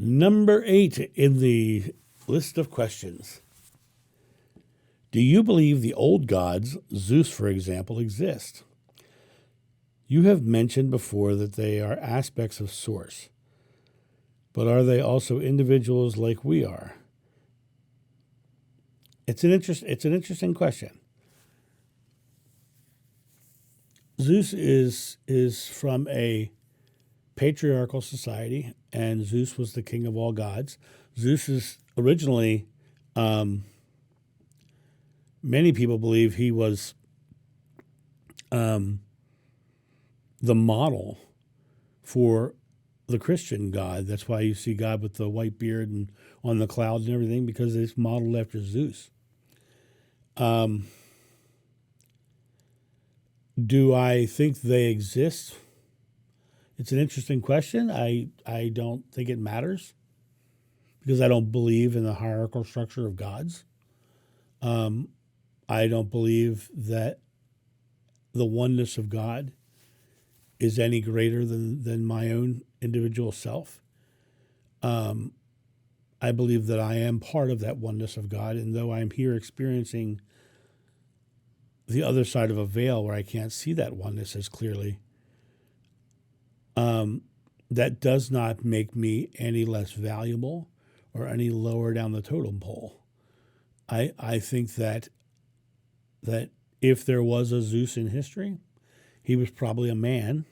Number 8 in the list of questions. Do you believe the old gods, Zeus, for example, exist? You have mentioned before that they are aspects of Source, but are they also individuals like we are? It's an interesting question. Zeus is from a patriarchal society, and Zeus was the king of all gods. Zeus is originally, many people believe he was the model for the Christian God. That's why you see God with the white beard and on the clouds and everything, because it's modeled after Zeus. Do I think they exist? It's an interesting question. I don't think it matters because I don't believe in the hierarchical structure of gods. I don't believe that the oneness of God is any greater than my own individual self. I believe that I am part of that oneness of God, and though I'm here experiencing the other side of a veil where I can't see that oneness as clearly, that does not make me any less valuable or any lower down the totem pole. I think that if there was a Zeus in history, he was probably a man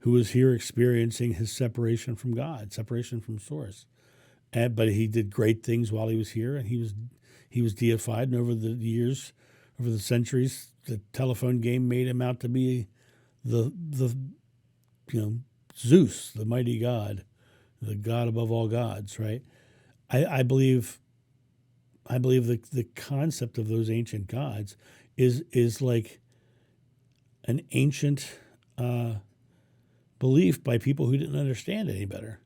who was here experiencing his separation from God, separation from Source. But he did great things while he was here, and he was deified. And over the years, over the centuries, the telephone game made him out to be the Zeus, the mighty God, the God above all gods. Right? I believe the concept of those ancient gods is like an ancient belief by people who didn't understand any better.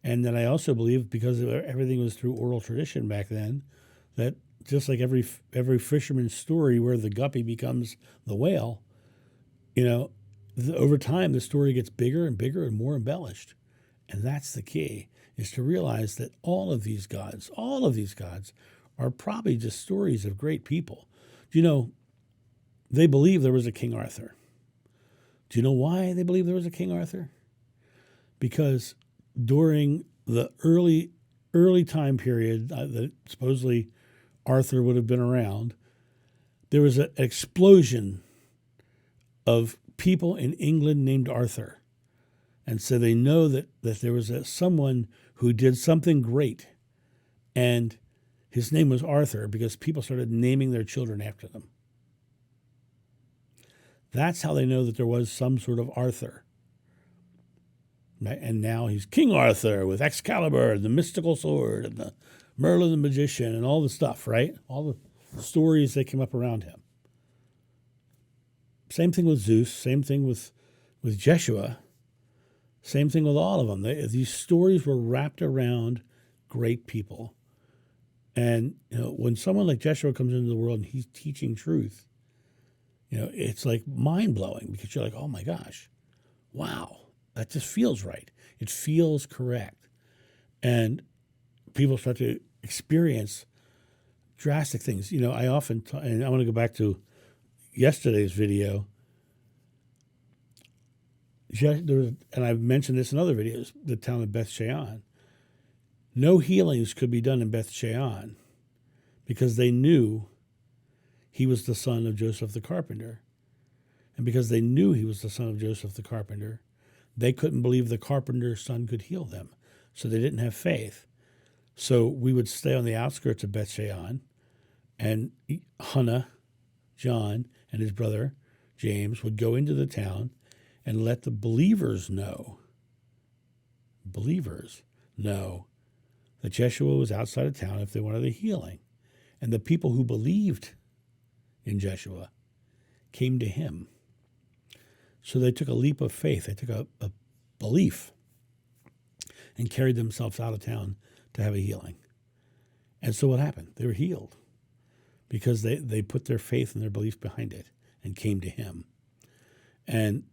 And then I also believe, because everything was through oral tradition back then, that just like every fisherman's story where the guppy becomes the whale, over time the story gets bigger and bigger and more embellished. And that's the key, is to realize that all of these gods are probably just stories of great people. They believe there was a King Arthur. Do you know why they believe there was a King Arthur? Because during the early time period that supposedly Arthur would have been around, there was an explosion of people in England named Arthur. And so they know that there was someone who did something great, and his name was Arthur because people started naming their children after them. That's how they know that there was some sort of Arthur. And now he's King Arthur with Excalibur, the mystical sword, and the Merlin the magician, and all the stuff, right? All the stories that came up around him. Same thing with Zeus, same thing with Jeshua, same thing with all of them. These stories were wrapped around great people. And when someone like Jeshua comes into the world and he's teaching truth, it's like mind-blowing, because you're like, oh my gosh, wow. That just feels right. It feels correct. And people start to experience drastic things. I often, and I want to go back to yesterday's video. And I've mentioned this in other videos, the town of Beth Shean. No healings could be done in Beth Shean because they knew he was the son of Joseph the carpenter. And because they knew he was the son of Joseph the carpenter, they couldn't believe the carpenter's son could heal them. So they didn't have faith. So we would stay on the outskirts of Beth Shean, and Hannah, John, and his brother, James, would go into the town and let the believers know that Jeshua was outside of town if they wanted a healing. And the people who believed in Jeshua came to him. So they took a leap of faith. They took a belief and carried themselves out of town to have a healing. And so what happened? They were healed because they put their faith and their belief behind it and came to him. And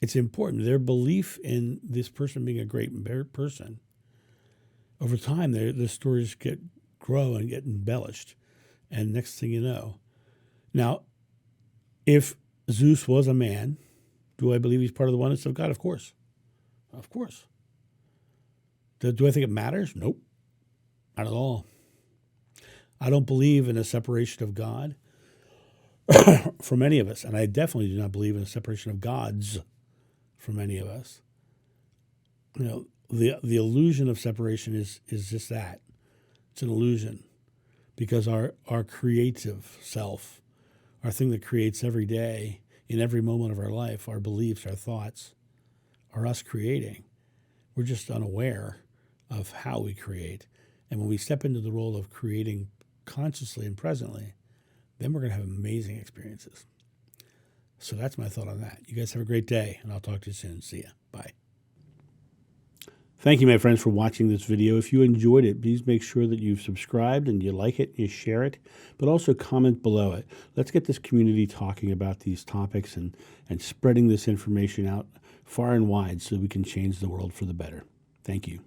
It's important. Their belief in this person being a great person, over time, the stories grow and get embellished. And next thing you know. Now, if Zeus was a man, do I believe he's part of the oneness of God? Of course. Of course. Do I think it matters? Nope. Not at all. I don't believe in a separation of God from any of us. And I definitely do not believe in a separation of gods from any of us. You know, the illusion of separation is just that. It's an illusion. Because our creative self, our thing that creates every day, in every moment of our life, our beliefs, our thoughts, are us creating. We're just unaware of how we create. And when we step into the role of creating consciously and presently, then we're going to have amazing experiences. So that's my thought on that. You guys have a great day, and I'll talk to you soon. See ya. Bye. Thank you, my friends, for watching this video. If you enjoyed it, please make sure that you've subscribed and you like it, you share it, but also comment below it. Let's get this community talking about these topics and spreading this information out far and wide so we can change the world for the better. Thank you.